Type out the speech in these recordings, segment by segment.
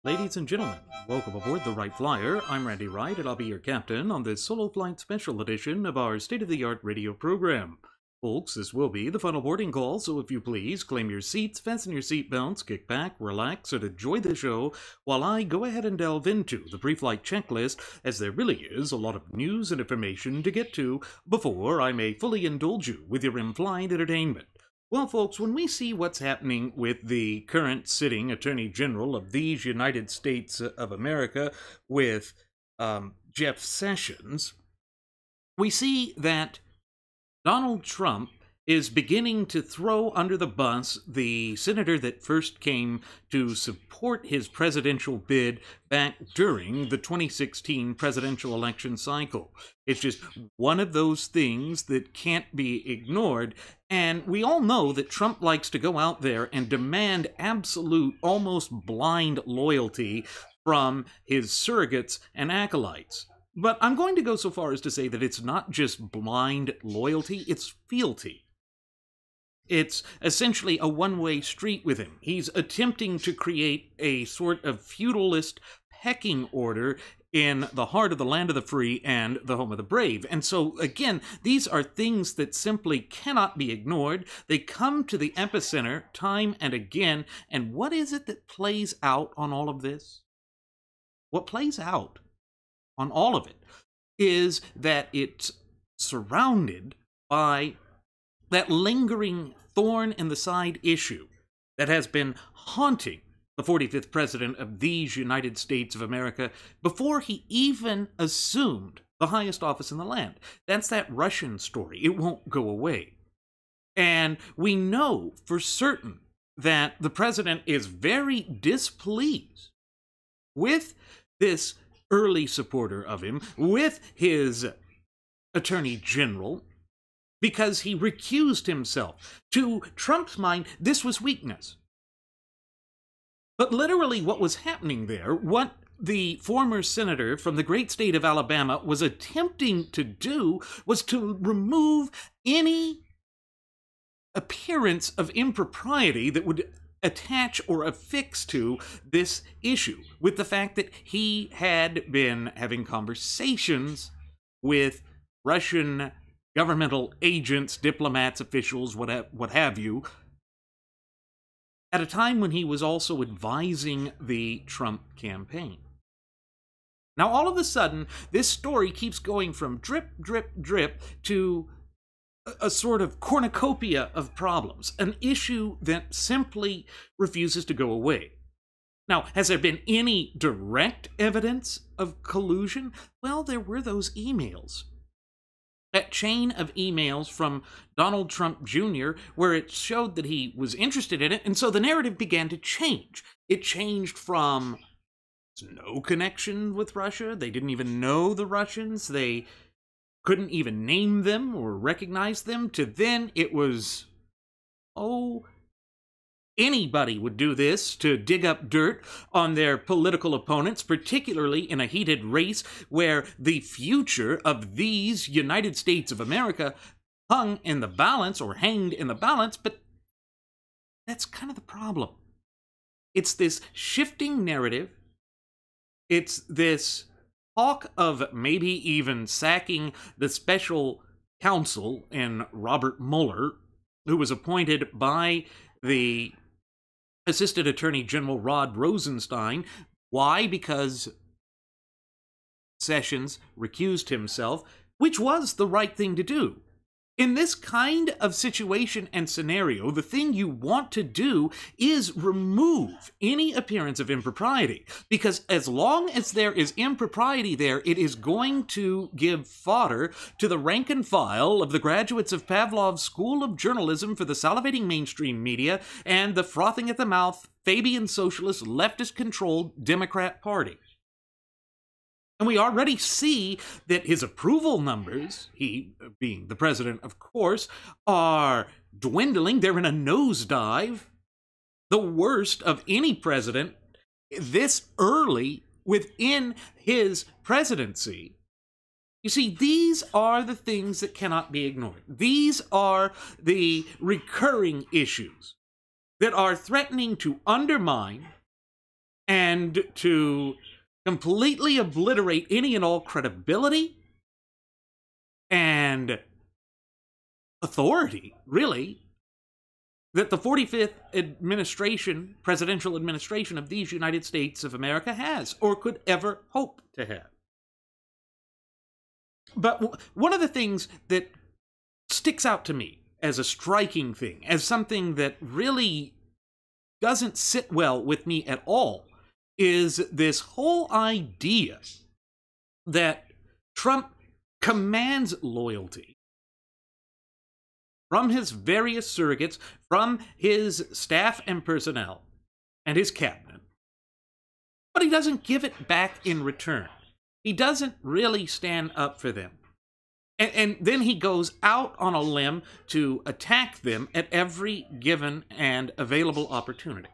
Ladies and gentlemen, welcome aboard the Wright Flyer. I'm Randy Wright, and I'll be your captain on this solo flight special edition of our state-of-the-art radio program. Folks, this will be the final boarding call, so if you please, claim your seats, fasten your seatbelts, kick back, relax, and enjoy the show while I go ahead and delve into the pre-flight checklist, as there really is a lot of news and information to get to before I may fully indulge you with your in-flight entertainment. Well, folks, when we see what's happening with the current sitting Attorney General of these United States of America with Jeff Sessions, we see that Donald Trump is beginning to throw under the bus the senator that first came to support his presidential bid back during the 2016 presidential election cycle. It's just one of those things that can't be ignored, and we all know that Trump likes to go out there and demand absolute, almost blind loyalty from his surrogates and acolytes. But I'm going to go so far as to say that it's not just blind loyalty, it's fealty. It's essentially a one-way street with him. He's attempting to create a sort of feudalist pecking order in the heart of the land of the free and the home of the brave. And so, again, these are things that simply cannot be ignored. They come to the epicenter time and again. And what is it that plays out on all of this? What plays out on all of it is that it's surrounded by that lingering thorn in the side issue that has been haunting the 45th president of these United States of America before he even assumed the highest office in the land. That's that Russian story. It won't go away. And we know for certain that the president is very displeased with this early supporter of him, with his attorney general, because he recused himself. To Trump's mind, this was weakness. But literally what was happening there, what the former senator from the great state of Alabama was attempting to do, was to remove any appearance of impropriety that would attach or affix to this issue, with the fact that he had been having conversations with Russian governmental agents, diplomats, officials, what have you, at a time when he was also advising the Trump campaign. Now, all of a sudden, this story keeps going from drip, drip, drip to a sort of cornucopia of problems, an issue that simply refuses to go away. Now, has there been any direct evidence of collusion? Well, there were those emails. That chain of emails from Donald Trump Jr., where it showed that he was interested in it, and so the narrative began to change. It changed from no connection with Russia, they didn't even know the Russians, they couldn't even name them or recognize them, to then it was, oh, anybody would do this to dig up dirt on their political opponents, particularly in a heated race where the future of these United States of America hung in the balance, or hanged in the balance. But that's kind of the problem. It's this shifting narrative. It's this talk of maybe even sacking the special counsel in Robert Mueller, who was appointed by the Assistant Attorney General Rod Rosenstein. Why? Because Sessions recused himself, which was the right thing to do. In this kind of situation and scenario, the thing you want to do is remove any appearance of impropriety, because as long as there is impropriety there, it is going to give fodder to the rank and file of the graduates of Pavlov's School of Journalism for the salivating mainstream media and the frothing at the mouth, Fabian socialist, leftist-controlled Democrat Party. And we already see that his approval numbers, he being the president, of course, are dwindling. They're in a nosedive, the worst of any president this early within his presidency. You see, these are the things that cannot be ignored. These are the recurring issues that are threatening to undermine and to completely obliterate any and all credibility and authority, really, that the 45th administration, presidential administration of these United States of America has, or could ever hope to have. But one of the things that sticks out to me as a striking thing, as something that really doesn't sit well with me at all, is this whole idea that Trump commands loyalty from his various surrogates, from his staff and personnel, and his cabinet. But he doesn't give it back in return. He doesn't really stand up for them. And then he goes out on a limb to attack them at every given and available opportunity.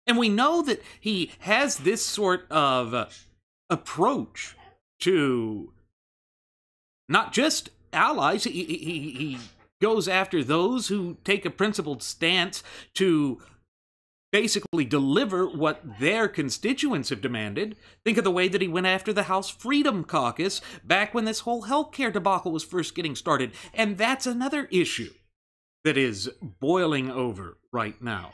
And we know that he has this sort of approach to not just allies. He goes after those who take a principled stance to basically deliver what their constituents have demanded. Think of the way that he went after the House Freedom Caucus back when this whole healthcare debacle was first getting started. And that's another issue that is boiling over right now.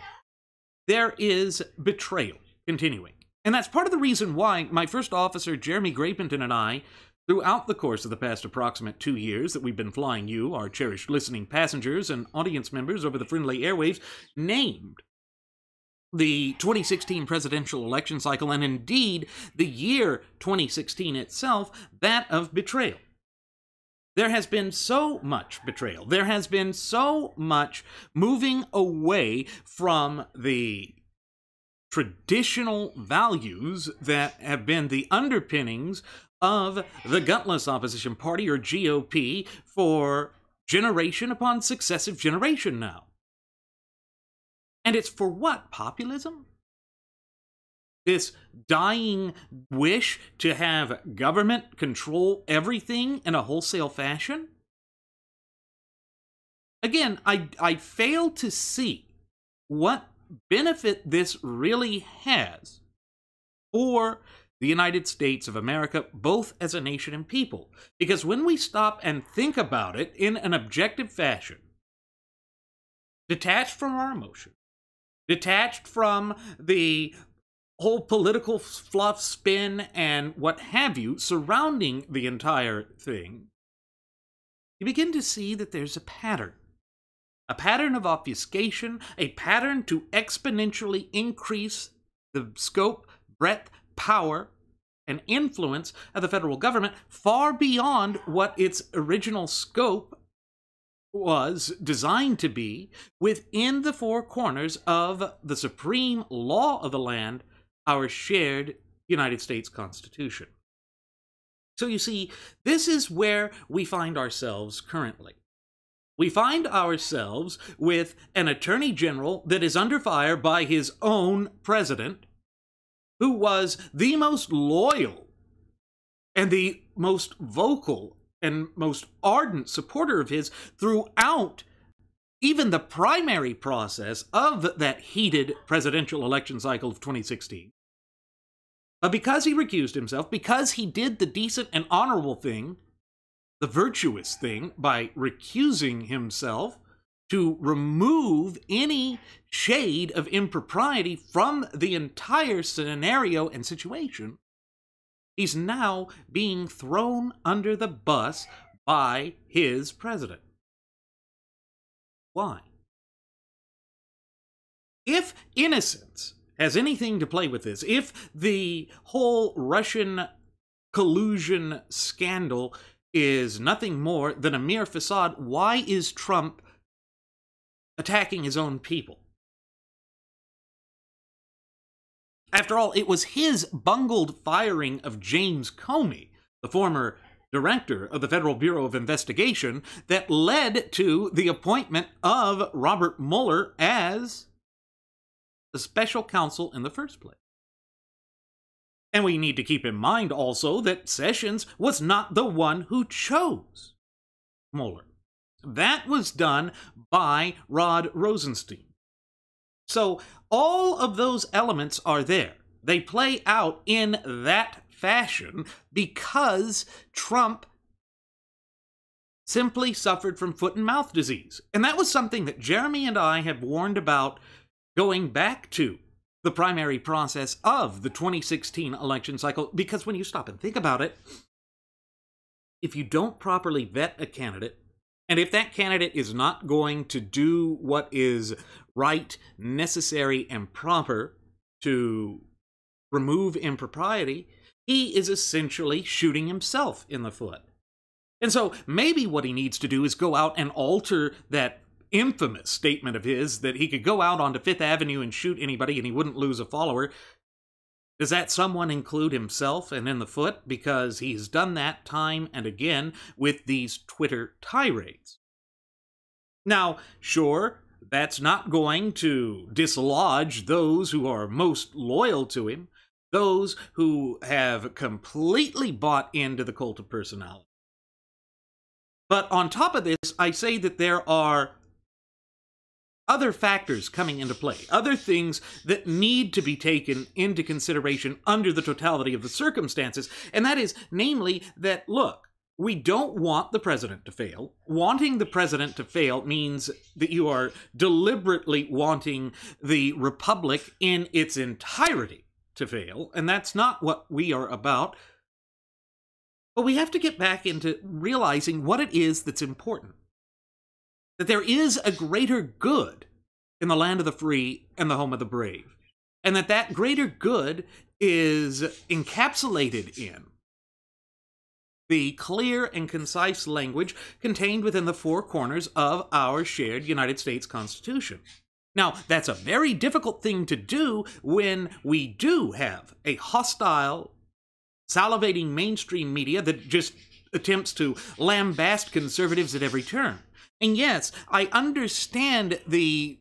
There is betrayal continuing. And that's part of the reason why my first officer, Jeremy Grapington, and I, throughout the course of the past approximate 2 years that we've been flying you, our cherished listening passengers and audience members over the friendly airwaves, named the 2016 presidential election cycle, and indeed the year 2016 itself, that of betrayal. There has been so much betrayal. There has been so much moving away from the traditional values that have been the underpinnings of the gutless opposition party, or GOP, for generation upon successive generation now. And it's for what? Populism? This dying wish to have government control everything in a wholesale fashion? Again, I fail to see what benefit this really has for the United States of America, both as a nation and people. Because when we stop and think about it in an objective fashion, detached from our emotions, detached from the whole political fluff, spin, and what have you surrounding the entire thing, you begin to see that there's a pattern of obfuscation, a pattern to exponentially increase the scope, breadth, power, and influence of the federal government far beyond what its original scope was designed to be, within the four corners of the supreme law of the land, our shared United States Constitution. So you see, this is where we find ourselves currently. We find ourselves with an attorney general that is under fire by his own president, who was the most loyal and the most vocal and most ardent supporter of his throughout even the primary process of that heated presidential election cycle of 2016. But because he recused himself, because he did the decent and honorable thing, the virtuous thing, by recusing himself to remove any shade of impropriety from the entire scenario and situation, he's now being thrown under the bus by his president. Why? If innocence has anything to play with this, if the whole Russian collusion scandal is nothing more than a mere facade, why is Trump attacking his own people? After all, it was his bungled firing of James Comey, the former director of the Federal Bureau of Investigation, that led to the appointment of Robert Mueller as the special counsel in the first place. And we need to keep in mind also that Sessions was not the one who chose Mueller. That was done by Rod Rosenstein. So all of those elements are there. They play out in that fashion because Trump simply suffered from foot and mouth disease. And that was something that Jeremy and I have warned about going back to the primary process of the 2016 election cycle, because when you stop and think about it, if you don't properly vet a candidate, and if that candidate is not going to do what is right, necessary, and proper to remove impropriety, he is essentially shooting himself in the foot. And so maybe what he needs to do is go out and alter that infamous statement of his that he could go out onto Fifth Avenue and shoot anybody and he wouldn't lose a follower. Does that someone include himself and in the foot? Because he's done that time and again with these Twitter tirades. Now, sure, that's not going to dislodge those who are most loyal to him, those who have completely bought into the cult of personality. But on top of this, I say that there are other factors coming into play, other things that need to be taken into consideration under the totality of the circumstances, and that is, namely, that, look, we don't want the president to fail. Wanting the president to fail means that you are deliberately wanting the republic in its entirety to fail, and that's not what we are about. But we have to get back into realizing what it is that's important. That there is a greater good in the land of the free and the home of the brave. And that greater good is encapsulated in the clear and concise language contained within the four corners of our shared United States Constitution. Now, that's a very difficult thing to do when we do have a hostile, salivating mainstream media that just attempts to lambaste conservatives at every turn. And yes, I understand the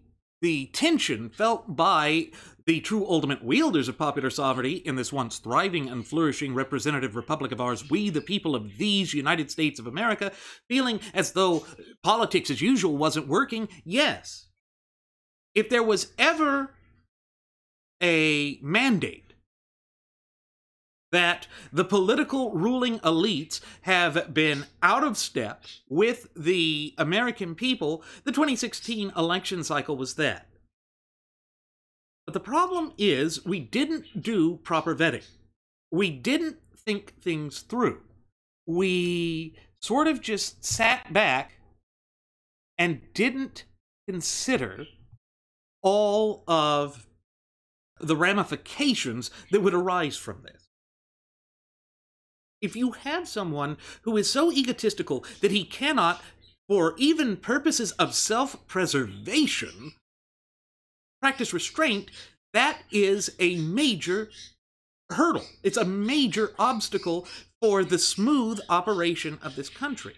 tension felt by the true ultimate wielders of popular sovereignty in this once thriving and flourishing representative republic of ours, we the people of these United States of America, feeling as though politics as usual wasn't working. Yes, if there was ever a mandate that the political ruling elites have been out of step with the American people, the 2016 election cycle was that. But the problem is we didn't do proper vetting. We didn't think things through. We sort of just sat back and didn't consider all of the ramifications that would arise from this. If you have someone who is so egotistical that he cannot, for even purposes of self-preservation, practice restraint, that is a major hurdle. It's a major obstacle for the smooth operation of this country.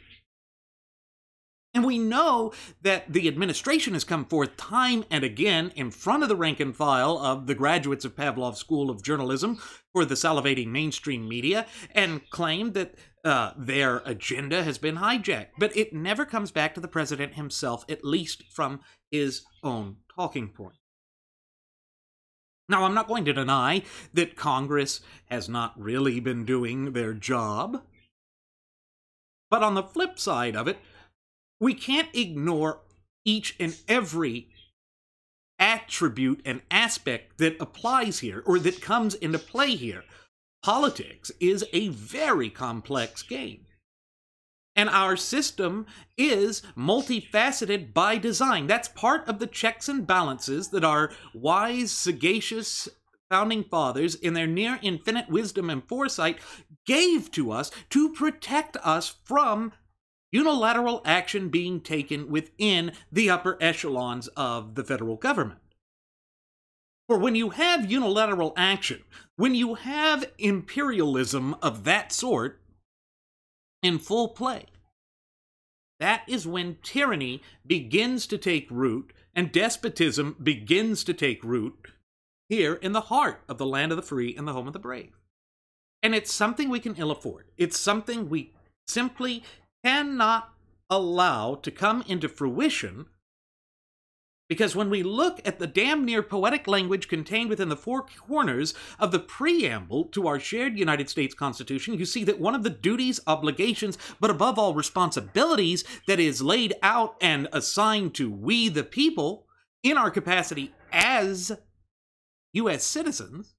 And we know that the administration has come forth time and again in front of the rank and file of the graduates of Pavlov's School of Journalism for the salivating mainstream media and claimed that their agenda has been hijacked. But it never comes back to the president himself, at least from his own talking point. Now, I'm not going to deny that Congress has not really been doing their job. But on the flip side of it, we can't ignore each and every attribute and aspect that applies here or that comes into play here. Politics is a very complex game. And our system is multifaceted by design. That's part of the checks and balances that our wise, sagacious founding fathers, in their near infinite wisdom and foresight, gave to us to protect us from unilateral action being taken within the upper echelons of the federal government. For when you have unilateral action, when you have imperialism of that sort in full play, that is when tyranny begins to take root and despotism begins to take root here in the heart of the land of the free and the home of the brave. And it's something we can ill afford. It's something we simply cannot allow to come into fruition Because when we look at the damn near poetic language contained within the four corners of the preamble to our shared United States Constitution, you see that one of the duties, obligations, but above all responsibilities that is laid out and assigned to we the people in our capacity as U.S. citizens,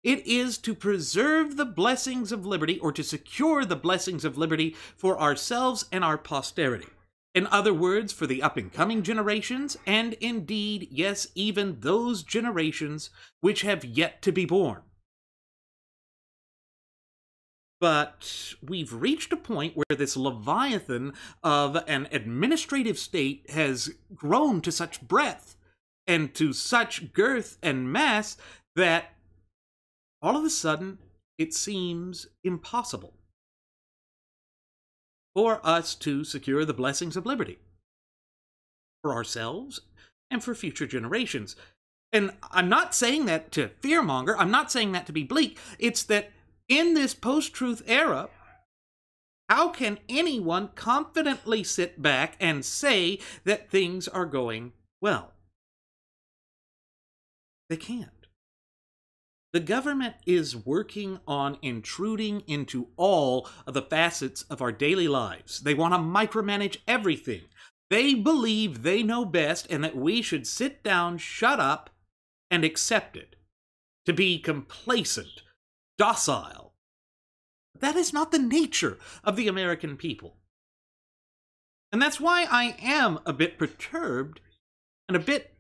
it is to preserve the blessings of liberty, or to secure the blessings of liberty for ourselves and our posterity. In other words, for the up-and-coming generations, and indeed, yes, even those generations which have yet to be born. But we've reached a point where this leviathan of an administrative state has grown to such breadth and to such girth and mass that all of a sudden it seems impossible for us to secure the blessings of liberty for ourselves and for future generations. And I'm not saying that to fearmonger, I'm not saying that to be bleak, it's that in this post-truth era, how can anyone confidently sit back and say that things are going well? They can't. The government is working on intruding into all of the facets of our daily lives. They want to micromanage everything. They believe they know best and that we should sit down, shut up, and accept it. To be complacent, docile. That is not the nature of the American people. And that's why I am a bit perturbed and a bit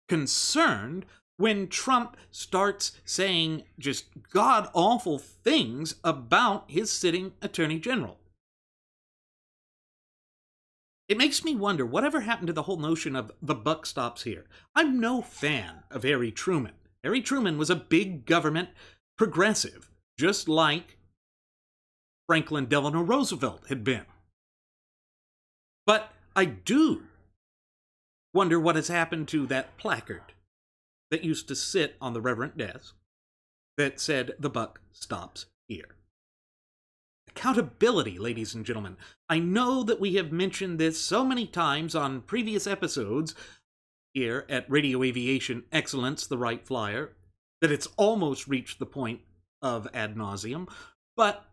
concerned when Trump starts saying just god-awful things about his sitting attorney general. It makes me wonder, whatever happened to the whole notion of the buck stops here? I'm no fan of Harry Truman. Harry Truman was a big government progressive, just like Franklin Delano Roosevelt had been. But I do wonder what has happened to that placard that used to sit on the Reverend desk that said, "The buck stops here." Accountability, ladies and gentlemen. I know that we have mentioned this so many times on previous episodes here at Radio Aviation Excellence, the Wright Flyer, that it's almost reached the point of ad nauseum, but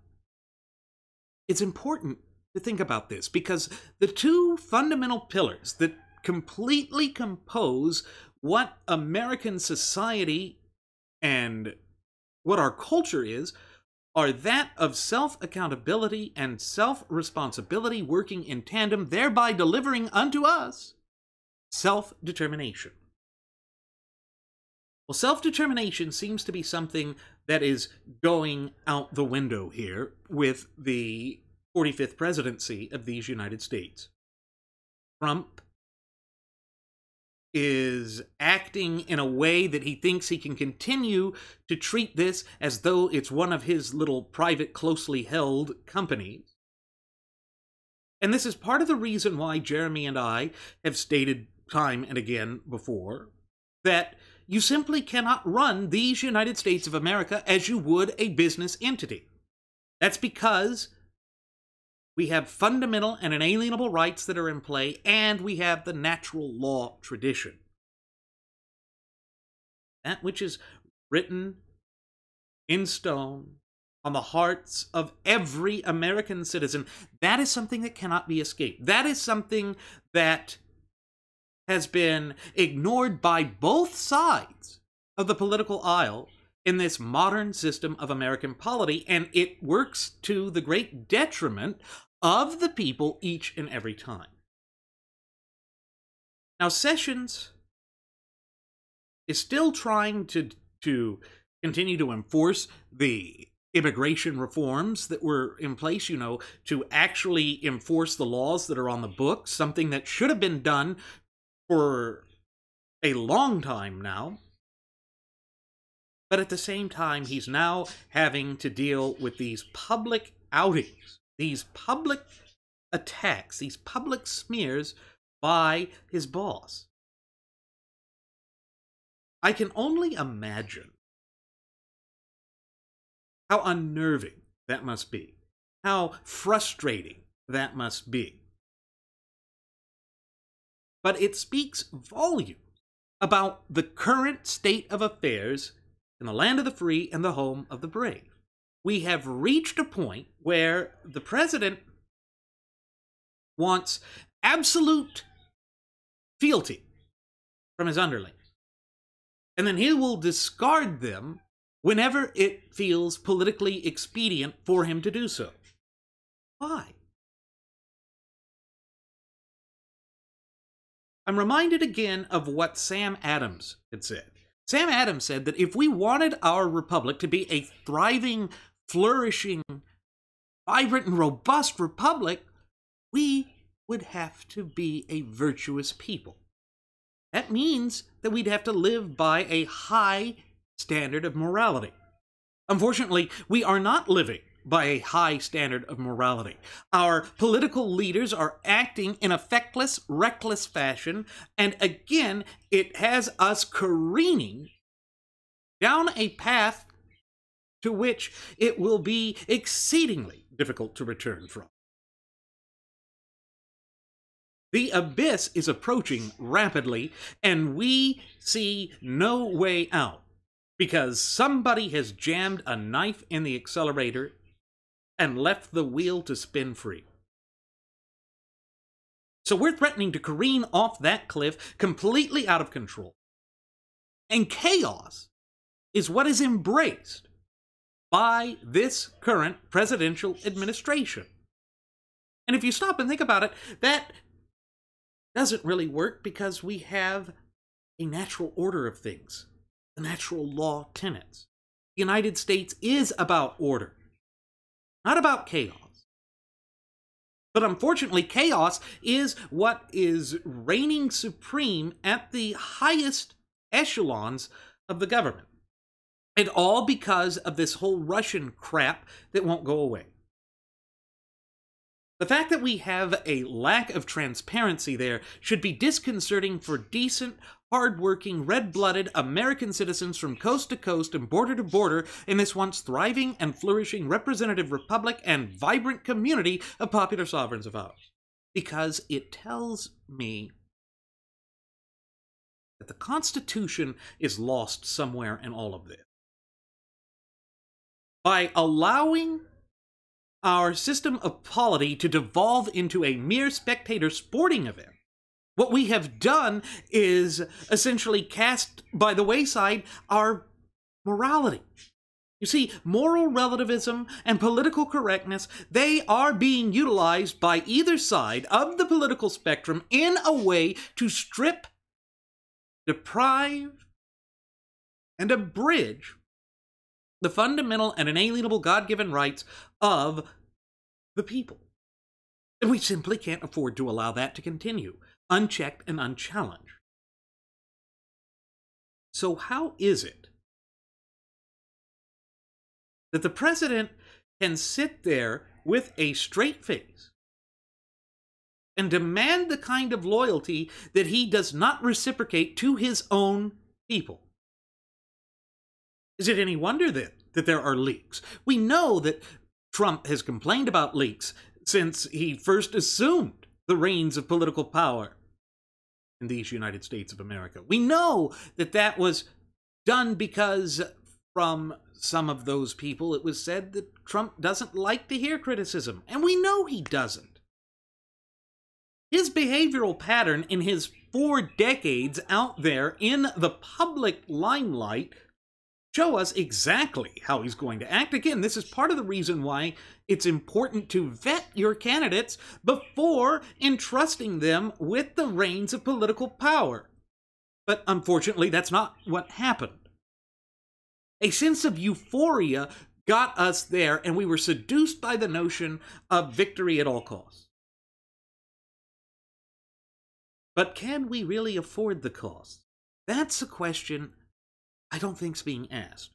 it's important to think about this because the two fundamental pillars that completely compose what American society and what our culture is are that of self-accountability and self-responsibility working in tandem, thereby delivering unto us self-determination. Well, self-determination seems to be something that is going out the window here with the 45th presidency of these United States. Trump is acting in a way that he thinks he can continue to treat this as though it's one of his little private, closely held companies. And this is part of the reason why Jeremy and I have stated time and again before that you simply cannot run these United States of America as you would a business entity. That's because we have fundamental and inalienable rights that are in play, and we have the natural law tradition. That which is written in stone on the hearts of every American citizen, that is something that cannot be escaped. That is something that has been ignored by both sides of the political aisle in this modern system of American polity, and it works to the great detriment of the people each and every time. Now, Sessions is still trying to continue to enforce the immigration reforms that were in place, you know, to actually enforce the laws that are on the books, something that should have been done for a long time now. But at the same time, he's now having to deal with these public outings, these public attacks, these public smears by his boss. I can only imagine how unnerving that must be, how frustrating that must be. but it speaks volumes about the current state of affairs in the land of the free and the home of the brave. We have reached a point where the president wants absolute fealty from his underlings, and then he will discard them whenever it feels politically expedient for him to do so. Why? I'm reminded again of what Sam Adams had said. Sam Adams said that if we wanted our republic to be a thriving, flourishing, vibrant, and robust republic, we would have to be a virtuous people. That means that we'd have to live by a high standard of morality. Unfortunately, we are not living by a high standard of morality. Our political leaders are acting in a feckless, reckless fashion, and again, it has us careening down a path to which it will be exceedingly difficult to return from. The abyss is approaching rapidly, and we see no way out, because somebody has jammed a knife in the accelerator and left the wheel to spin free. So we're threatening to careen off that cliff completely out of control. And chaos is what is embraced by this current presidential administration. And if you stop and think about it, that doesn't really work, because we have a natural order of things, the natural law tenets. The United States is about order, not about chaos. But unfortunately, chaos is what is reigning supreme at the highest echelons of the government. And all because of this whole Russian crap that won't go away. The fact that we have a lack of transparency there should be disconcerting for decent, hard-working, red-blooded American citizens from coast to coast and border to border in this once thriving and flourishing representative republic and vibrant community of popular sovereigns of ours. Because it tells me that the Constitution is lost somewhere in all of this. By allowing our system of polity to devolve into a mere spectator sporting event, what we have done is essentially cast by the wayside our morality. You see, moral relativism and political correctness, they are being utilized by either side of the political spectrum in a way to strip, deprive, and abridge the fundamental and inalienable God-given rights of the people. And we simply can't afford to allow that to continue, unchecked and unchallenged. So how is it that the president can sit there with a straight face and demand the kind of loyalty that he does not reciprocate to his own people? Is it any wonder, then, that there are leaks? We know that Trump has complained about leaks since he first assumed the reins of political power in these United States of America. We know that that was done because from some of those people it was said that Trump doesn't like to hear criticism, and we know he doesn't. His behavioral pattern in his 4 decades out there in the public limelight show us exactly how he's going to act. Again, this is part of the reason why it's important to vet your candidates before entrusting them with the reins of political power. But unfortunately, that's not what happened. A sense of euphoria got us there, and we were seduced by the notion of victory at all costs. But can we really afford the cost? That's a question I don't think's being asked.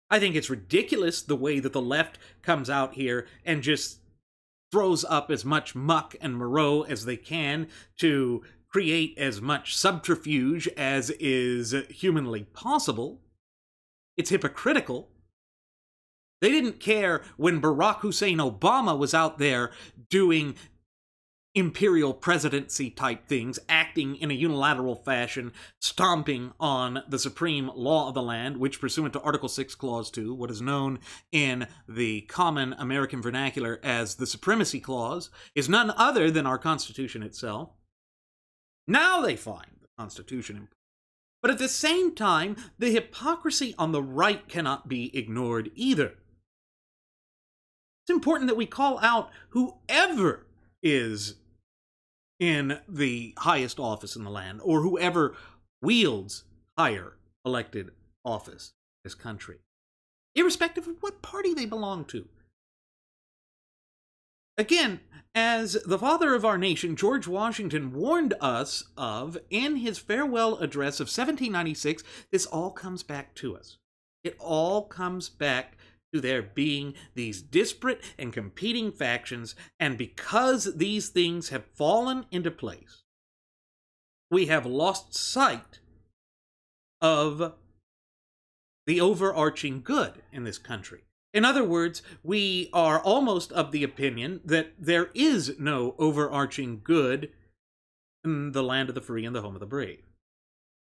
I think it's ridiculous the way that the left comes out here and just throws up as much muck and moreau as they can to create as much subterfuge as is humanly possible. It's hypocritical. They didn't care when Barack Hussein Obama was out there doing imperial presidency type things, acting in a unilateral fashion, stomping on the supreme law of the land, which, pursuant to Article 6, Clause 2, what is known in the common American vernacular as the Supremacy Clause, is none other than our Constitution itself. Now they find the Constitution important. But at the same time, the hypocrisy on the right cannot be ignored either. It's important that we call out whoever is in the highest office in the land, or whoever wields higher elected office in this country, irrespective of what party they belong to. Again, as the father of our nation, George Washington, warned us of in his farewell address of 1796, this all comes back to us. It all comes back to there being these disparate and competing factions, and because these things have fallen into place, we have lost sight of the overarching good in this country. In other words, we are almost of the opinion that there is no overarching good in the land of the free and the home of the brave.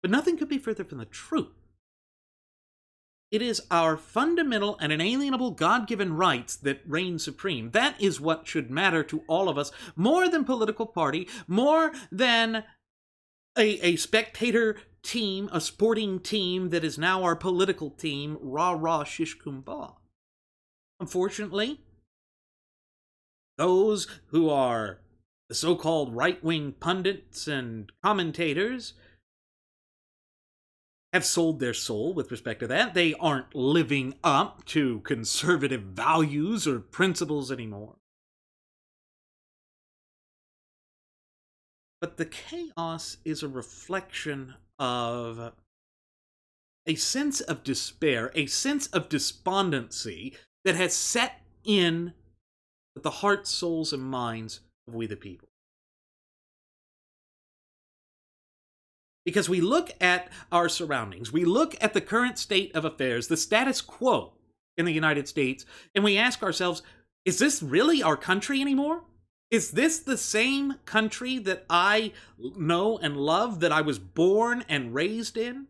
But nothing could be further from the truth. It is our fundamental and inalienable God-given rights that reign supreme. That is what should matter to all of us, more than political party, more than a spectator team, a sporting team that is now our political team, rah-rah, shish kumbah. Unfortunately, those who are the so-called right-wing pundits and commentators have sold their soul with respect to that. They aren't living up to conservative values or principles anymore. But the chaos is a reflection of a sense of despair, a sense of despondency that has set in with the hearts, souls, and minds of we the people. Because we look at our surroundings, we look at the current state of affairs, the status quo in the United States, and we ask ourselves, is this really our country anymore? Is this the same country that I know and love, that I was born and raised in?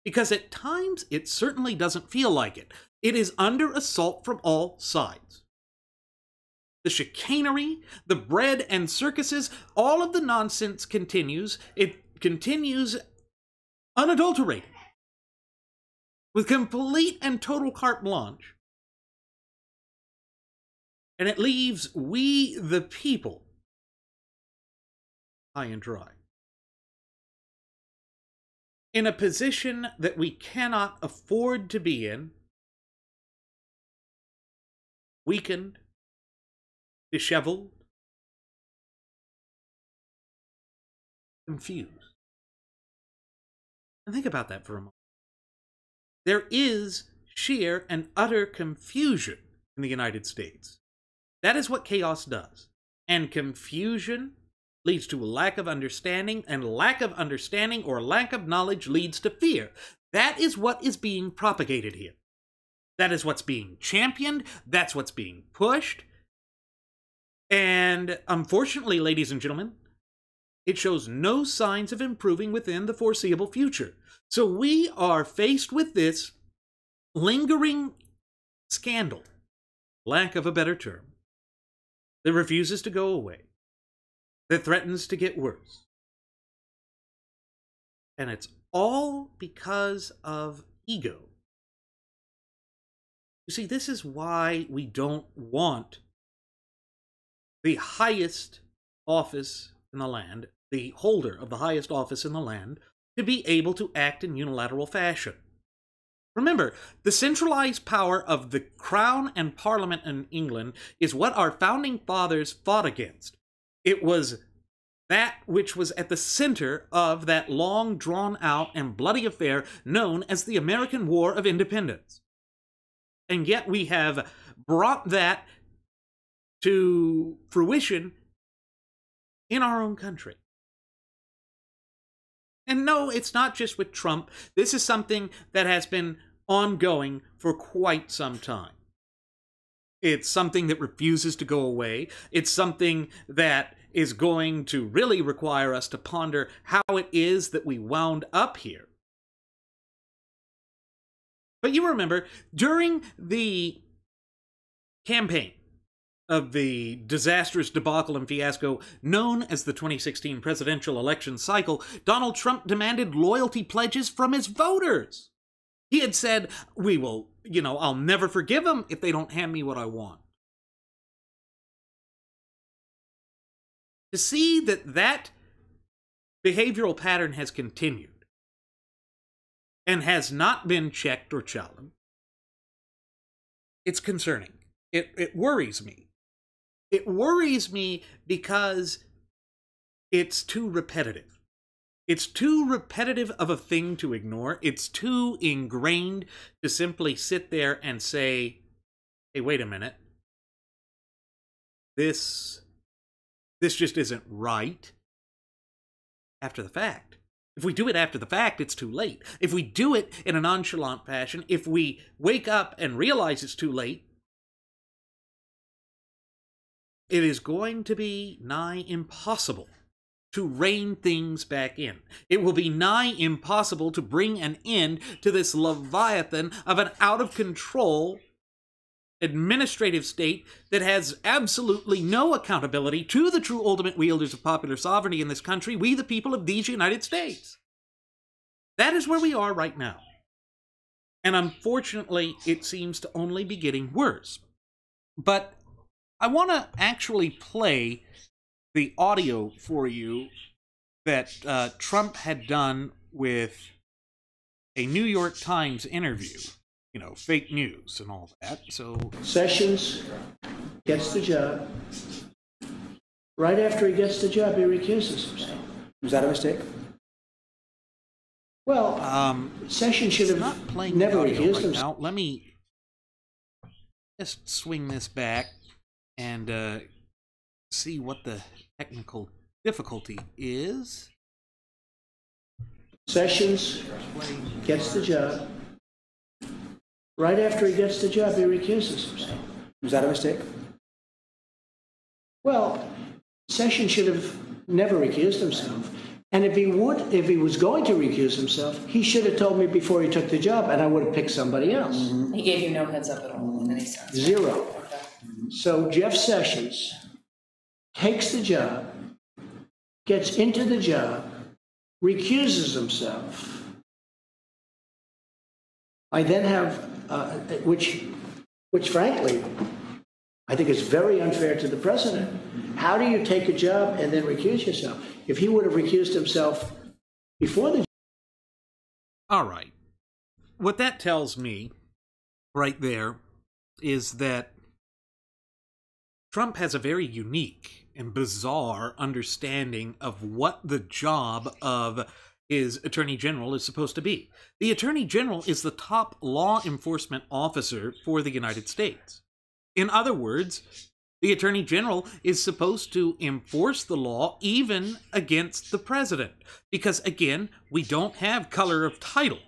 Because at times, it certainly doesn't feel like it. It is under assault from all sides. The chicanery, the bread and circuses, all of the nonsense continues. It continues unadulterated, with complete and total carte blanche. And it leaves we, the people, high and dry, in a position that we cannot afford to be in, weakened, disheveled, confused. And think about that for a moment. There is sheer and utter confusion in the United States. That is what chaos does. And confusion leads to a lack of understanding, and lack of understanding or lack of knowledge leads to fear. That is what is being propagated here. That is what's being championed. That's what's being pushed. And unfortunately, ladies and gentlemen, it shows no signs of improving within the foreseeable future. So we are faced with this lingering scandal, lack of a better term, that refuses to go away, that threatens to get worse. And it's all because of ego. You see, this is why we don't want the highest office in the land, the holder of the highest office in the land, to be able to act in unilateral fashion. Remember, the centralized power of the Crown and Parliament in England is what our founding fathers fought against. It was that which was at the center of that long, drawn-out, and bloody affair known as the American War of Independence. And yet we have brought that to fruition in our own country. And no, it's not just with Trump. This is something that has been ongoing for quite some time. It's something that refuses to go away. It's something that is going to really require us to ponder how it is that we wound up here. But you remember, during the campaign of the disastrous debacle and fiasco known as the 2016 presidential election cycle, Donald Trump demanded loyalty pledges from his voters. He had said, I'll never forgive them if they don't hand me what I want. To see that behavioral pattern has continued and has not been checked or challenged, it's concerning. It worries me. It worries me because it's too repetitive. It's too repetitive of a thing to ignore. It's too ingrained to simply sit there and say, hey, wait a minute. This just isn't right. After the fact. If we do it after the fact, it's too late. If we do it in a nonchalant fashion, if we wake up and realize it's too late, it is going to be nigh impossible to rein things back in. It will be nigh impossible to bring an end to this leviathan of an out-of-control administrative state that has absolutely no accountability to the true ultimate wielders of popular sovereignty in this country, we the people of these United States. That is where we are right now. And unfortunately, it seems to only be getting worse. But I want to actually play the audio for you that Trump had done with a New York Times interview. Fake news and all that. So Sessions gets the job. Right after he gets the job, he recuses himself. Was that a mistake? Well, Sessions should have never recused himself. Let me just swing this back and see what the technical difficulty is. Sessions gets the job. Right after he gets the job, he recuses himself. Was that a mistake? Well, Sessions should have never recused himself. And if he was going to recuse himself, he should have told me before he took the job, and I would have picked somebody else. Mm-hmm. He gave you no heads up at all in any sense. Zero. Okay. So Jeff Sessions takes the job, gets into the job, recuses himself. I then have, which frankly, I think is very unfair to the president. How do you take a job and then recuse yourself? If he would have recused himself before the... All right. What that tells me right there is that Trump has a very unique and bizarre understanding of what the job of his Attorney General is supposed to be. The Attorney General is the top law enforcement officer for the United States. In other words, the Attorney General is supposed to enforce the law even against the president. Because, again, we don't have color of title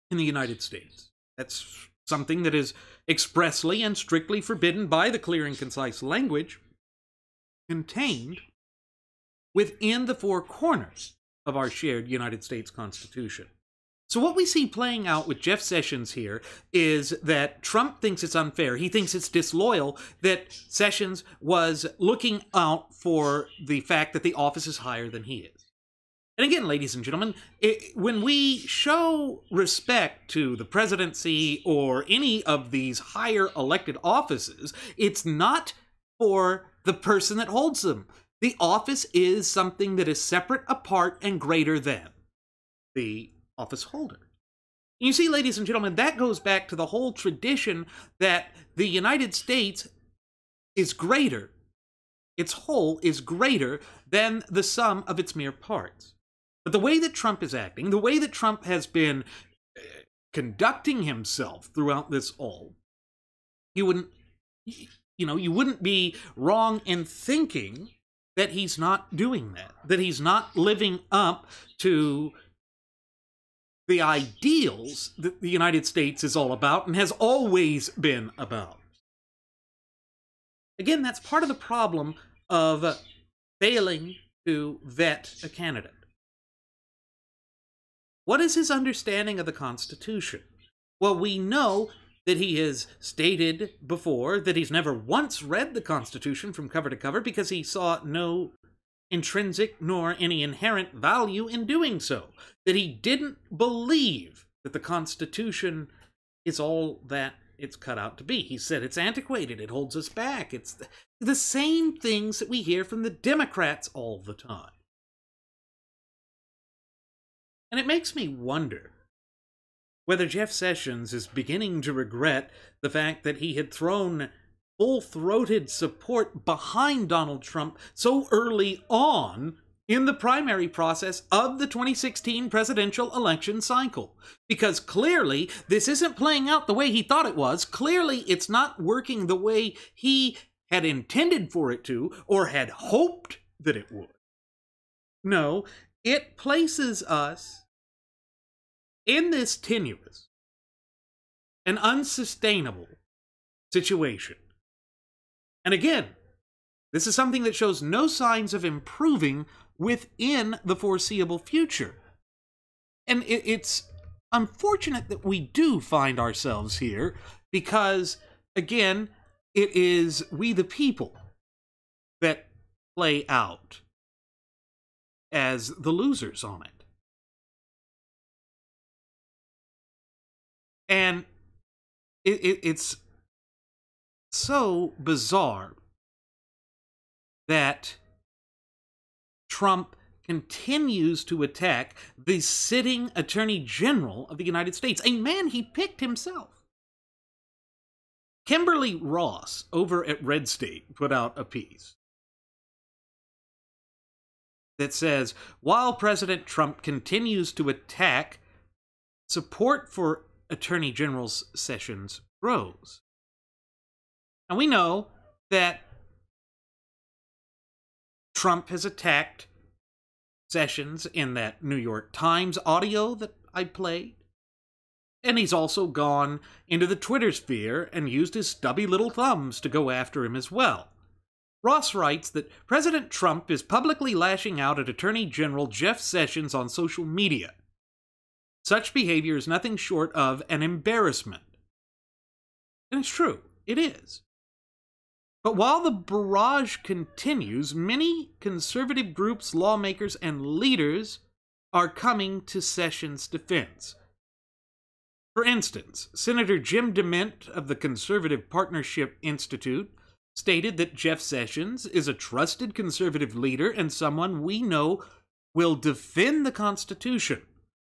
in the United States. That's something that is expressly and strictly forbidden by the clear and concise language contained within the four corners of our shared United States Constitution. So what we see playing out with Jeff Sessions here is that Trump thinks it's unfair. He thinks it's disloyal that Sessions was looking out for the fact that the office is higher than he is. And again, ladies and gentlemen, when we show respect to the presidency or any of these higher elected offices, it's not for the person that holds them. The office is something that is separate, apart, and greater than the office holder. You see, ladies and gentlemen, that goes back to the whole tradition that the United States is greater, its whole is greater than the sum of its mere parts. But the way that Trump is acting, the way that Trump has been conducting himself throughout this all, you wouldn't be wrong in thinking that he's not doing that he's not living up to the ideals that the United States is all about and has always been about. Again, that's part of the problem of failing to vet a candidate. What is his understanding of the Constitution? Well, we know that he has stated before that he's never once read the Constitution from cover to cover because he saw no intrinsic nor any inherent value in doing so. That he didn't believe that the Constitution is all that it's cut out to be. He said it's antiquated, it holds us back. It's the same things that we hear from the Democrats all the time. And it makes me wonder whether Jeff Sessions is beginning to regret the fact that he had thrown full-throated support behind Donald Trump so early on in the primary process of the 2016 presidential election cycle. Because clearly, this isn't playing out the way he thought it was. Clearly, it's not working the way he had intended for it to, or had hoped that it would. No, it places us in this tenuous and unsustainable situation. And again, this is something that shows no signs of improving within the foreseeable future. And it's unfortunate that we do find ourselves here because, again, it is we the people that play out as the losers on it. And it's so bizarre that Trump continues to attack the sitting Attorney General of the United States, a man he picked himself. Kimberly Ross over at Red State put out a piece that says, while President Trump continues to attack, support for Attorney General Sessions grows. And we know that Trump has attacked Sessions in that New York Times audio that I played. And he's also gone into the Twitter sphere and used his stubby little thumbs to go after him as well. Ross writes that President Trump is publicly lashing out at Attorney General Jeff Sessions on social media. Such behavior is nothing short of an embarrassment. And it's true, it is. But while the barrage continues, many conservative groups, lawmakers, and leaders are coming to Sessions' defense. For instance, Senator Jim DeMint of the Conservative Partnership Institute stated that Jeff Sessions is a trusted conservative leader and someone we know will defend the Constitution.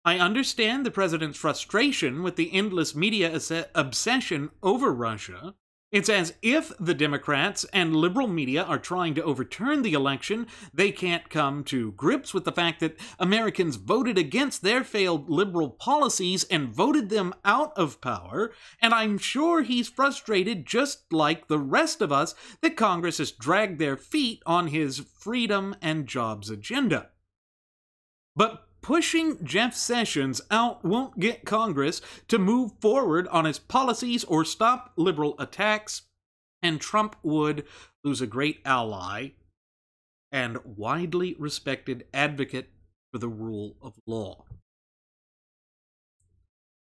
I understand the president's frustration with the endless media obsession over Russia. It's as if the Democrats and liberal media are trying to overturn the election. They can't come to grips with the fact that Americans voted against their failed liberal policies and voted them out of power. And I'm sure he's frustrated, just like the rest of us, that Congress has dragged their feet on his freedom and jobs agenda. But pushing Jeff Sessions out won't get Congress to move forward on his policies or stop liberal attacks, and Trump would lose a great ally and widely respected advocate for the rule of law.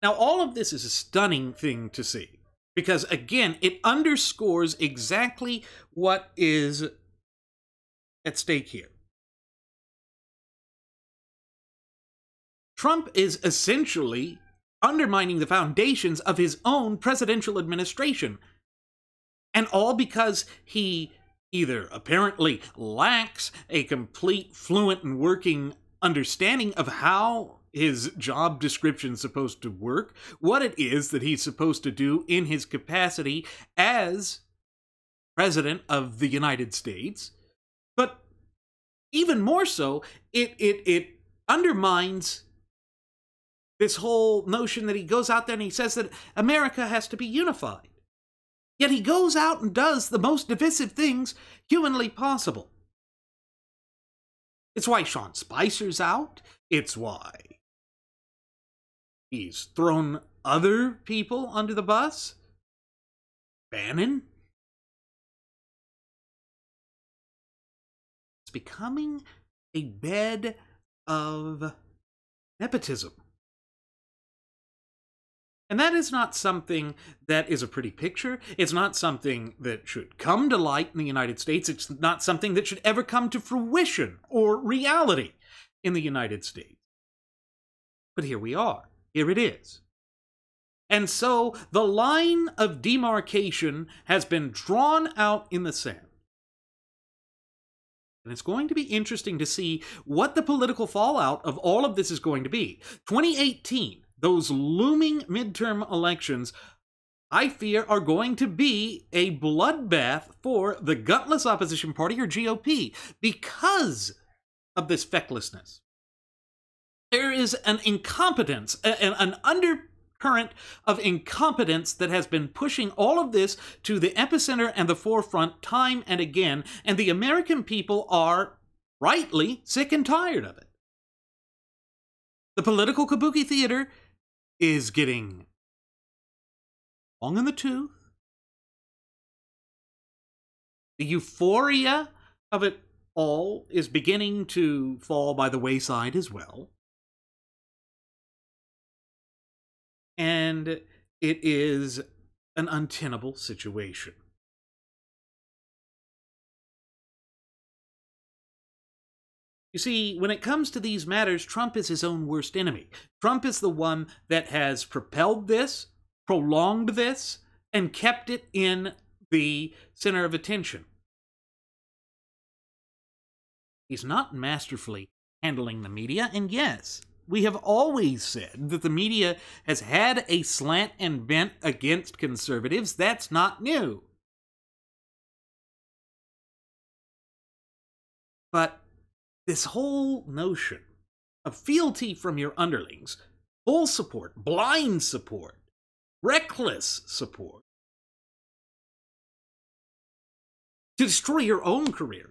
Now, all of this is a stunning thing to see, because, again, it underscores exactly what is at stake here. Trump is essentially undermining the foundations of his own presidential administration. And all because he either apparently lacks a complete, fluent, and working understanding of how his job description is supposed to work, what it is that he's supposed to do in his capacity as President of the United States. But even more so, it undermines this whole notion that he goes out there and he says that America has to be unified. Yet he goes out and does the most divisive things humanly possible. It's why Sean Spicer's out. It's why he's thrown other people under the bus. Bannon. becoming a bed of nepotism. And that is not something that is a pretty picture. It's not something that should come to light in the United States. It's not something that should ever come to fruition or reality in the United States. But here we are. Here it is. And so the line of demarcation has been drawn out in the sand. And it's going to be interesting to see what the political fallout of all of this is going to be. 2018, those looming midterm elections, I fear, are going to be a bloodbath for the gutless opposition party, or GOP, because of this fecklessness. There is an incompetence, an undercurrent of incompetence that has been pushing all of this to the epicenter and the forefront time and again, and the American people are rightly sick and tired of it. The political kabuki theater is getting long in the tooth. The euphoria of it all is beginning to fall by the wayside as well. And it is an untenable situation. You see, when it comes to these matters, Trump is his own worst enemy. Trump is the one that has propelled this, prolonged this, and kept it in the center of attention. He's not masterfully handling the media, and yes, we have always said that the media has had a slant and bent against conservatives. That's not new. But this whole notion of fealty from your underlings, full support, blind support, reckless support, to destroy your own career,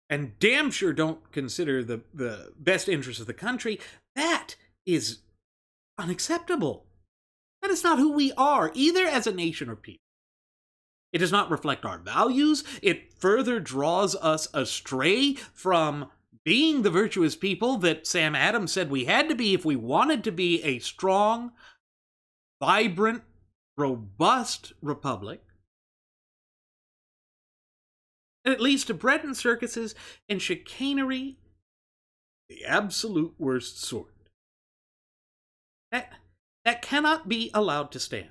and damn sure don't consider the best interests of the country, that is unacceptable. That is not who we are, either as a nation or people. It does not reflect our values. It further draws us astray from being the virtuous people that Sam Adams said we had to be if we wanted to be a strong, vibrant, robust republic. And it leads to bread and circuses and chicanery, the absolute worst sort. That cannot be allowed to stand.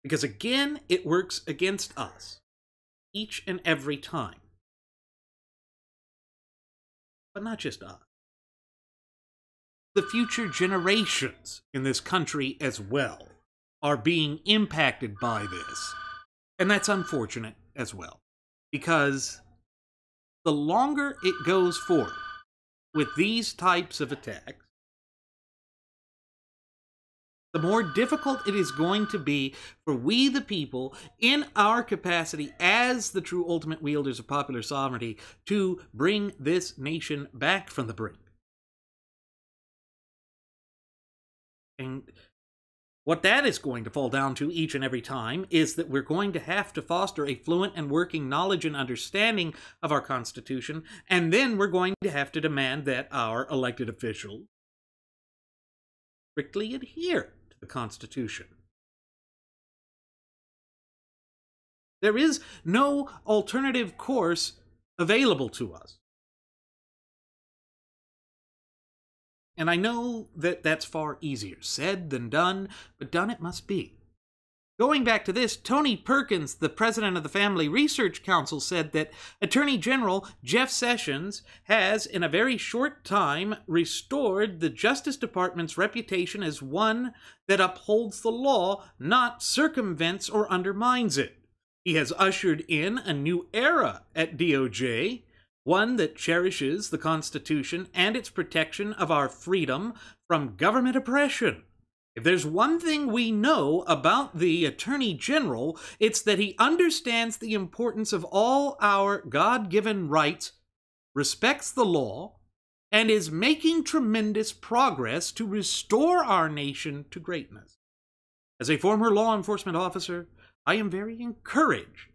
Because again, it works against us, each and every time. But not just us. The future generations in this country as well are being impacted by this. And that's unfortunate as well. Because the longer it goes forward with these types of attacks, the more difficult it is going to be for we the people, in our capacity as the true ultimate wielders of popular sovereignty, to bring this nation back from the brink. And what that is going to fall down to each and every time is that we're going to have to foster a fluent and working knowledge and understanding of our Constitution, and then we're going to have to demand that our elected officials strictly adhere the Constitution. There is no alternative course available to us. And I know that that's far easier said than done, but done it must be. Going back to this, Tony Perkins, the president of the Family Research Council, said that Attorney General Jeff Sessions has, in a very short time, restored the Justice Department's reputation as one that upholds the law, not circumvents or undermines it. He has ushered in a new era at DOJ, one that cherishes the Constitution and its protection of our freedom from government oppression. If there's one thing we know about the Attorney General, it's that he understands the importance of all our God-given rights, respects the law, and is making tremendous progress to restore our nation to greatness. As a former law enforcement officer, I am very encouraged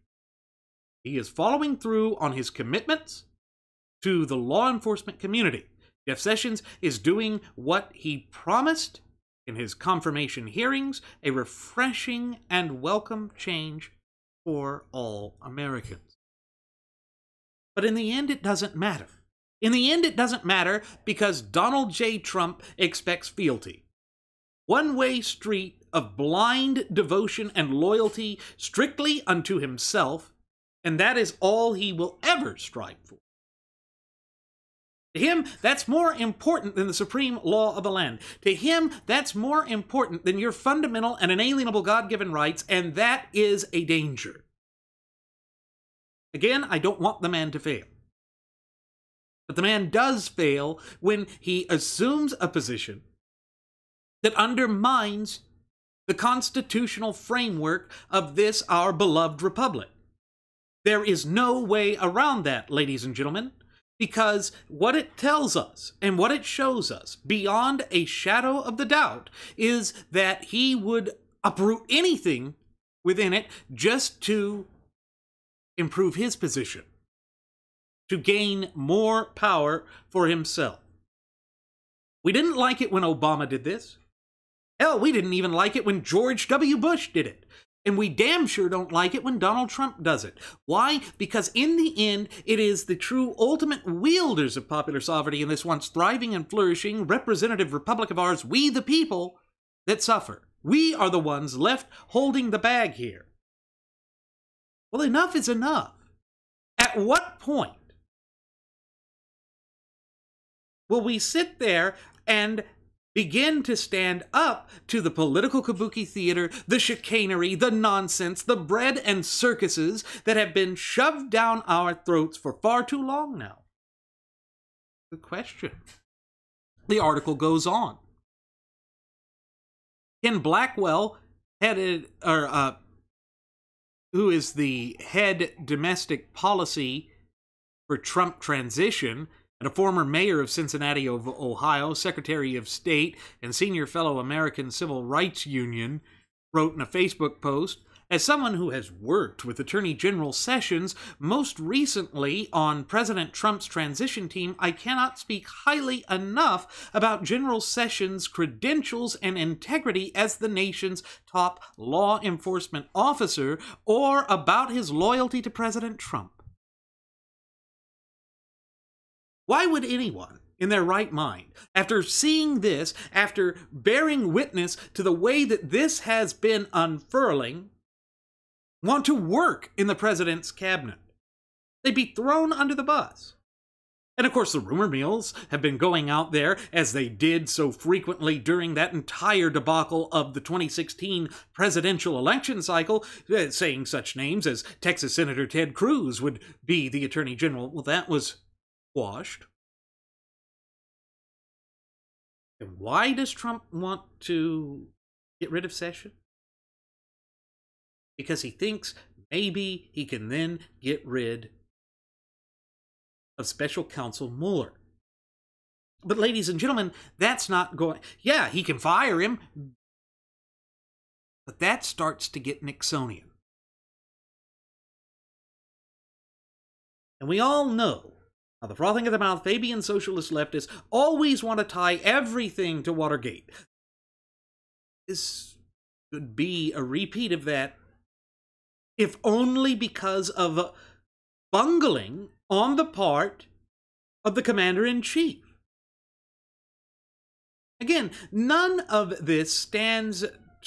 he is following through on his commitments to the law enforcement community. Jeff Sessions is doing what he promised in his confirmation hearings, a refreshing and welcome change for all Americans. But in the end, it doesn't matter. In the end, it doesn't matter because Donald J. Trump expects fealty. One-way street of blind devotion and loyalty strictly unto himself, and that is all he will ever strive for. To him, that's more important than the supreme law of the land. To him, that's more important than your fundamental and inalienable God-given rights, and that is a danger. Again, I don't want the man to fail. But the man does fail when he assumes a position that undermines the constitutional framework of this, our beloved republic. There is no way around that, ladies and gentlemen, because what it tells us and what it shows us, beyond a shadow of the doubt, is that he would uproot anything within it just to improve his position, to gain more power for himself. We didn't like it when Obama did this. Hell, we didn't even like it when George W. Bush did it. And we damn sure don't like it when Donald Trump does it. Why? Because in the end, it is the true ultimate wielders of popular sovereignty in this once thriving and flourishing representative republic of ours, we the people, that suffer. We are the ones left holding the bag here. Well, enough is enough. At what point will we sit there and begin to stand up to the political kabuki theater, the chicanery, the nonsense, the bread and circuses that have been shoved down our throats for far too long now? Good question. The article goes on. Ken Blackwell, who is the head domestic policy for Trump transition, and a former mayor of Cincinnati, Ohio, Secretary of State, and senior fellow American Civil Rights Union, wrote in a Facebook post, as someone who has worked with Attorney General Sessions, most recently on President Trump's transition team, I cannot speak highly enough about General Sessions' credentials and integrity as the nation's top law enforcement officer, or about his loyalty to President Trump. Why would anyone in their right mind, after seeing this, after bearing witness to the way that this has been unfurling, want to work in the president's cabinet? They'd be thrown under the bus. And of course, the rumor mills have been going out there, as they did so frequently during that entire debacle of the 2016 presidential election cycle, saying such names as Texas Senator Ted Cruz would be the Attorney General. Well, that was washed. And why does Trump want to get rid of Sessions? Because he thinks maybe he can then get rid of Special Counsel Mueller. But ladies and gentlemen, that's not going... Yeah, he can fire him, but that starts to get Nixonian. And we all know how the frothing of the mouth Fabian socialist leftists always want to tie everything to Watergate. This could be a repeat of that, if only because of bungling on the part of the commander-in-chief. Again, none of this stands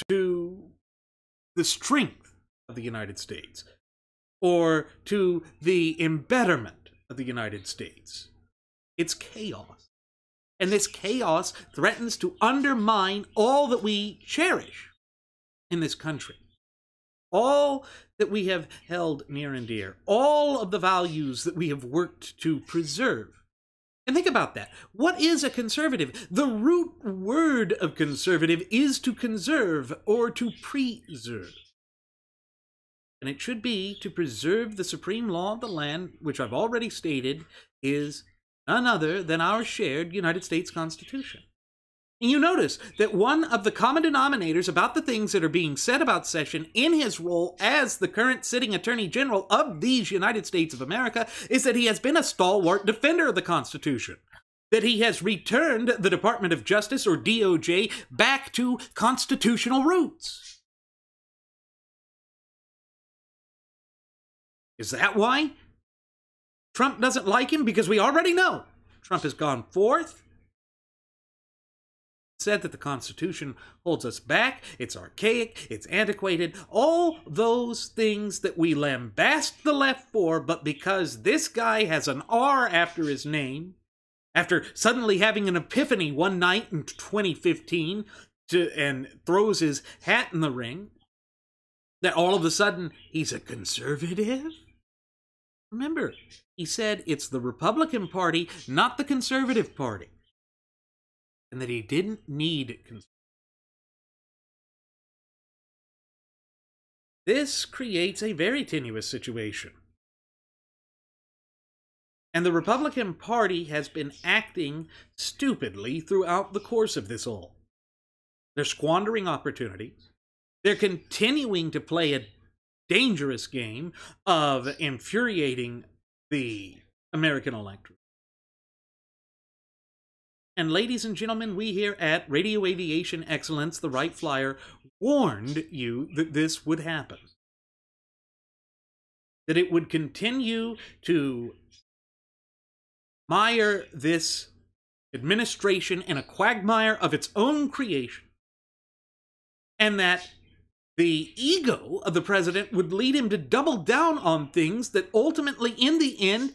to the strength of the United States or to the embetterment of the United States. It's chaos. And this chaos threatens to undermine all that we cherish in this country. All that we have held near and dear. All of the values that we have worked to preserve. And think about that. What is a conservative? The root word of conservative is to conserve or to preserve. And it should be to preserve the supreme law of the land, which I've already stated is none other than our shared United States Constitution. And you notice that one of the common denominators about the things that are being said about Sessions in his role as the current sitting Attorney General of these United States of America is that he has been a stalwart defender of the Constitution. That he has returned the Department of Justice, or DOJ, back to constitutional roots. Is that why Trump doesn't like him? Because we already know Trump has gone forth, said that the Constitution holds us back, it's archaic, it's antiquated, all those things that we lambast the left for, but because this guy has an R after his name, after suddenly having an epiphany one night in 2015 and throws his hat in the ring, that all of a sudden he's a conservative? Remember, he said it's the Republican Party, not the Conservative Party. And that he didn't need conservative. This creates a very tenuous situation. And the Republican Party has been acting stupidly throughout the course of this all. They're squandering opportunities. They're continuing to play a dangerous game of infuriating the American electorate. And ladies and gentlemen, we here at Radio Aviation Excellence, the Wright Flyer, warned you that this would happen. That it would continue to mire this administration in a quagmire of its own creation. And that the ego of the president would lead him to double down on things that ultimately, in the end,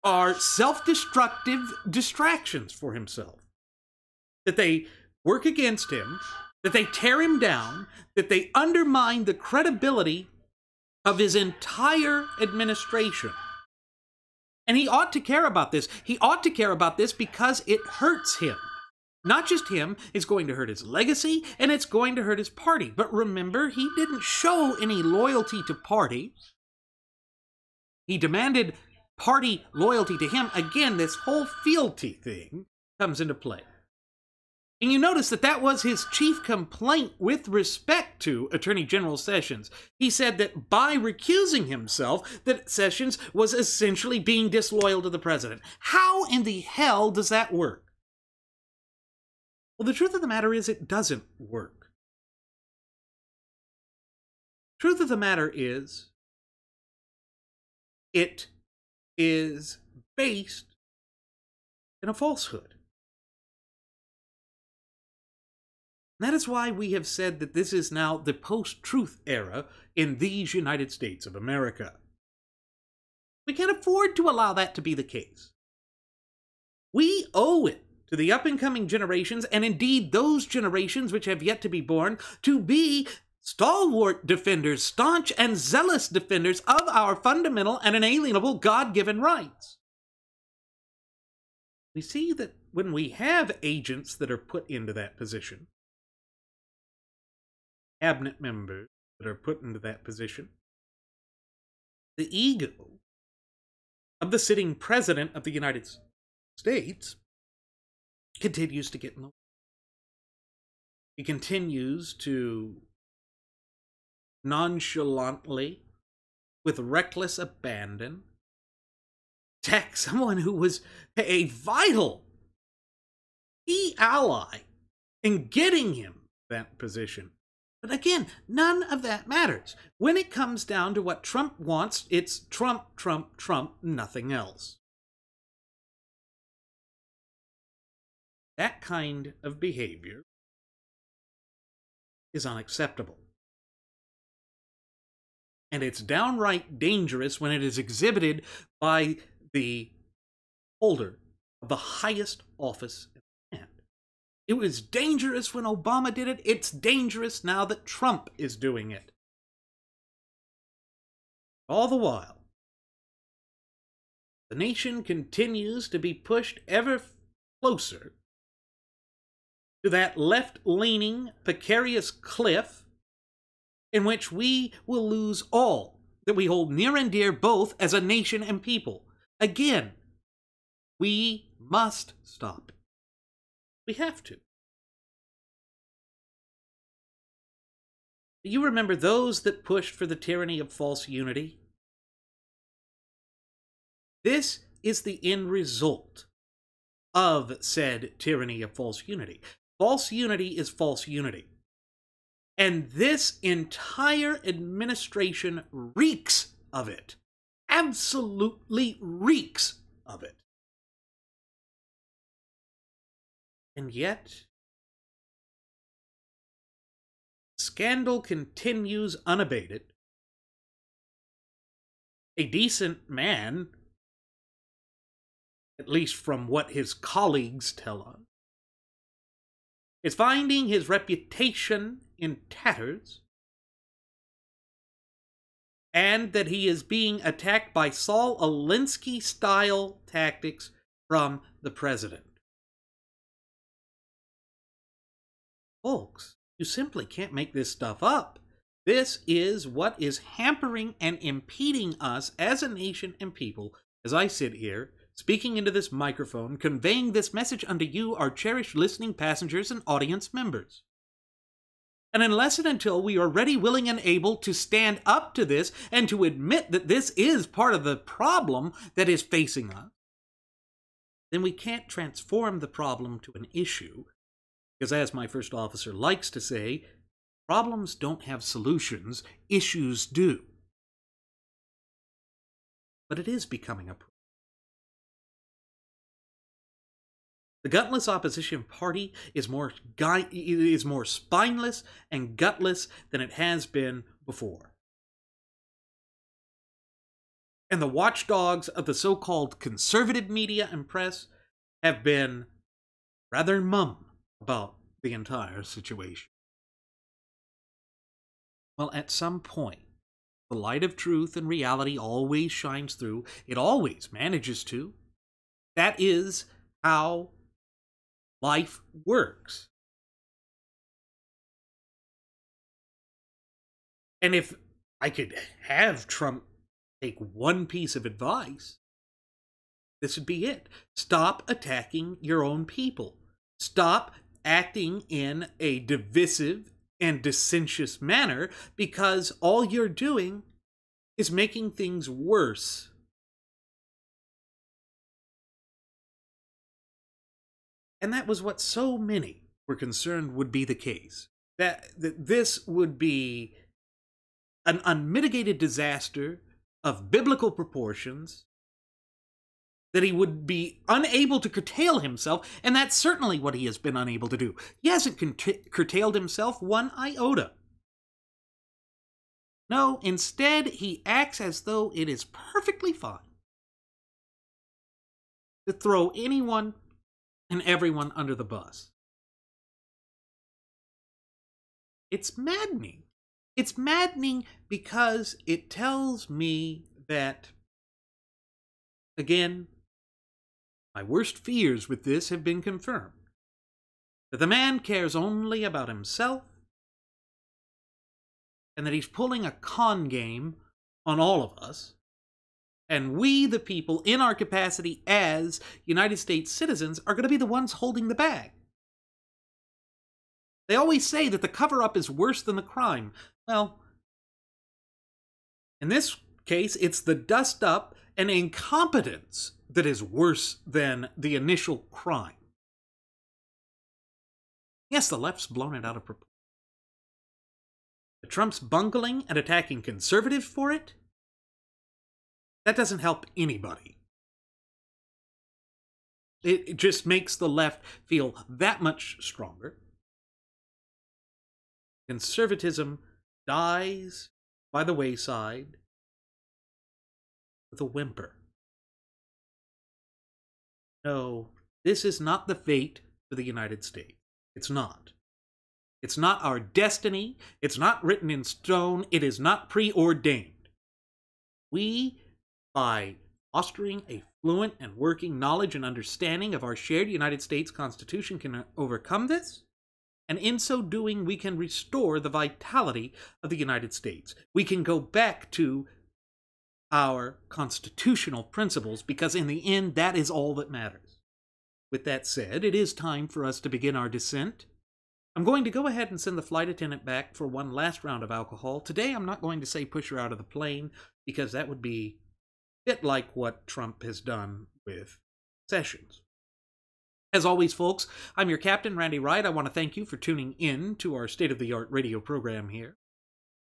are self-destructive distractions for himself. That they work against him, that they tear him down, that they undermine the credibility of his entire administration. And he ought to care about this. He ought to care about this because it hurts him. Not just him, it's going to hurt his legacy, and it's going to hurt his party. But remember, he didn't show any loyalty to party. He demanded party loyalty to him. Again, this whole fealty thing comes into play. And you notice that that was his chief complaint with respect to Attorney General Sessions. He said that by recusing himself, that Sessions was essentially being disloyal to the president. How in the hell does that work? Well, the truth of the matter is it doesn't work. Truth of the matter is, it is based in a falsehood. And that is why we have said that this is now the post-truth era in these United States of America. We can't afford to allow that to be the case. We owe it to the up-and-coming generations, and indeed those generations which have yet to be born, to be stalwart defenders, staunch and zealous defenders of our fundamental and inalienable God-given rights. We see that when we have agents that are put into that position, cabinet members that are put into that position, the ego of the sitting president of the United States continues to get in the way. He continues to nonchalantly, with reckless abandon, attack someone who was a vital key ally in getting him that position. But again, none of that matters. When it comes down to what Trump wants, it's Trump, Trump, Trump, nothing else. That kind of behavior is unacceptable. And it's downright dangerous when it is exhibited by the holder of the highest office in the land. It was dangerous when Obama did it. It's dangerous now that Trump is doing it. All the while, the nation continues to be pushed ever closer to that left-leaning, precarious cliff in which we will lose all that we hold near and dear, both as a nation and people. Again, we must stop. We have to. Do you remember those that pushed for the tyranny of false unity? This is the end result of said tyranny of false unity. False unity is false unity. And this entire administration reeks of it. Absolutely reeks of it. And yet, scandal continues unabated. A decent man, at least from what his colleagues tell us, is finding his reputation in tatters, and that he is being attacked by Saul Alinsky-style tactics from the president. Folks, you simply can't make this stuff up. This is what is hampering and impeding us as a nation and people as I sit here, speaking into this microphone, conveying this message unto you, our cherished listening passengers and audience members. And unless and until we are ready, willing, and able to stand up to this and to admit that this is part of the problem that is facing us, then we can't transform the problem to an issue. Because as my first officer likes to say, problems don't have solutions, issues do. But it is becoming a problem. The gutless opposition party is more spineless and gutless than it has been before. And the watchdogs of the so-called conservative media and press have been rather mum about the entire situation. Well, at some point, the light of truth and reality always shines through. It always manages to. That is how life works. And if I could have Trump take one piece of advice, this would be it. Stop attacking your own people. Stop acting in a divisive and dissentious manner, because all you're doing is making things worse. And that was what so many were concerned would be the case. That this would be an unmitigated disaster of biblical proportions, that he would be unable to curtail himself, and that's certainly what he has been unable to do. He hasn't curtailed himself one iota. No, instead, he acts as though it is perfectly fine to throw anyone and everyone under the bus. It's maddening. It's maddening because it tells me that, again, my worst fears with this have been confirmed. That the man cares only about himself, and that he's pulling a con game on all of us, and we, the people, in our capacity as United States citizens, are going to be the ones holding the bag. They always say that the cover-up is worse than the crime. Well, in this case, it's the dust-up and incompetence that is worse than the initial crime. Yes, the left's blown it out of proportion. But Trump's bungling and attacking conservatives for it? That doesn't help anybody. It just makes the left feel that much stronger. Conservatism dies by the wayside with a whimper. No, this is not the fate for the United States. It's not. It's not our destiny. It's not written in stone. It is not preordained. We, by fostering a fluent and working knowledge and understanding of our shared United States Constitution, can overcome this. And in so doing, we can restore the vitality of the United States. We can go back to our constitutional principles, because in the end, that is all that matters. With that said, it is time for us to begin our descent I'm going to go ahead and send the flight attendant back for one last round of alcohol. Today, I'm not going to say push her out of the plane, because that would be a bit like what Trump has done with Sessions. As always, folks, I'm your captain, Randy Wright. I want to thank you for tuning in to our state-of-the-art radio program here.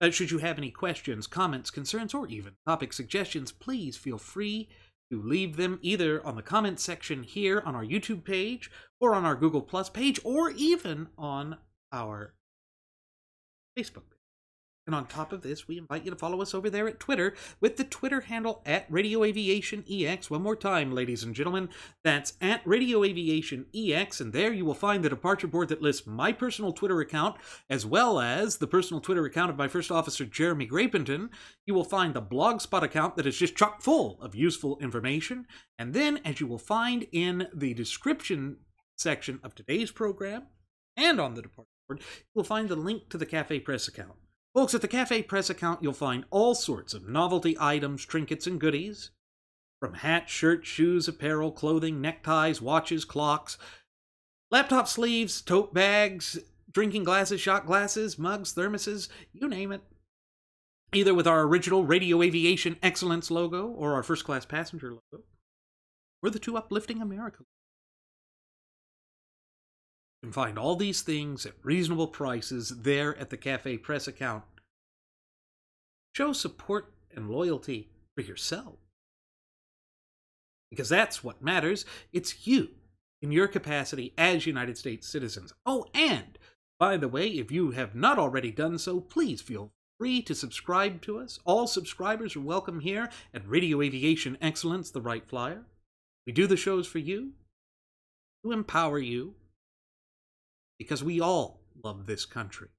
Should you have any questions, comments, concerns, or even topic suggestions, please feel free to leave them either on the comments section here on our YouTube page, or on our Google Plus page, or even on our Facebook page. And on top of this, we invite you to follow us over there at Twitter with the Twitter handle @RadioAviationEX. One more time, ladies and gentlemen, that's @RadioAviationEX, and there you will find the departure board that lists my personal Twitter account, as well as the personal Twitter account of my first officer, Jeremy Grapenton. You will find the Blogspot account that is just chock full of useful information. And then, as you will find in the description section of today's program, and on the departure board, you will find the link to the Cafe Press account. Folks, at the Cafe Press account, you'll find all sorts of novelty items, trinkets, and goodies. From hats, shirts, shoes, apparel, clothing, neckties, watches, clocks, laptop sleeves, tote bags, drinking glasses, shot glasses, mugs, thermoses, you name it. Either with our original Radio Aviation Excellence logo, or our First Class Passenger logo, or the two Uplifting America. You can find all these things at reasonable prices there at the Cafe Press account. Show support and loyalty for yourself, because that's what matters. It's you in your capacity as United States citizens. Oh, and by the way, if you have not already done so, please feel free to subscribe to us. All subscribers are welcome here at Radio Aviation Excellence, the Wright Flyer. We do the shows for you, to empower you, because we all love this country.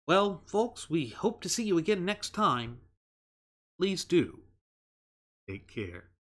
Well, folks, we hope to see you again next time. Please do take care.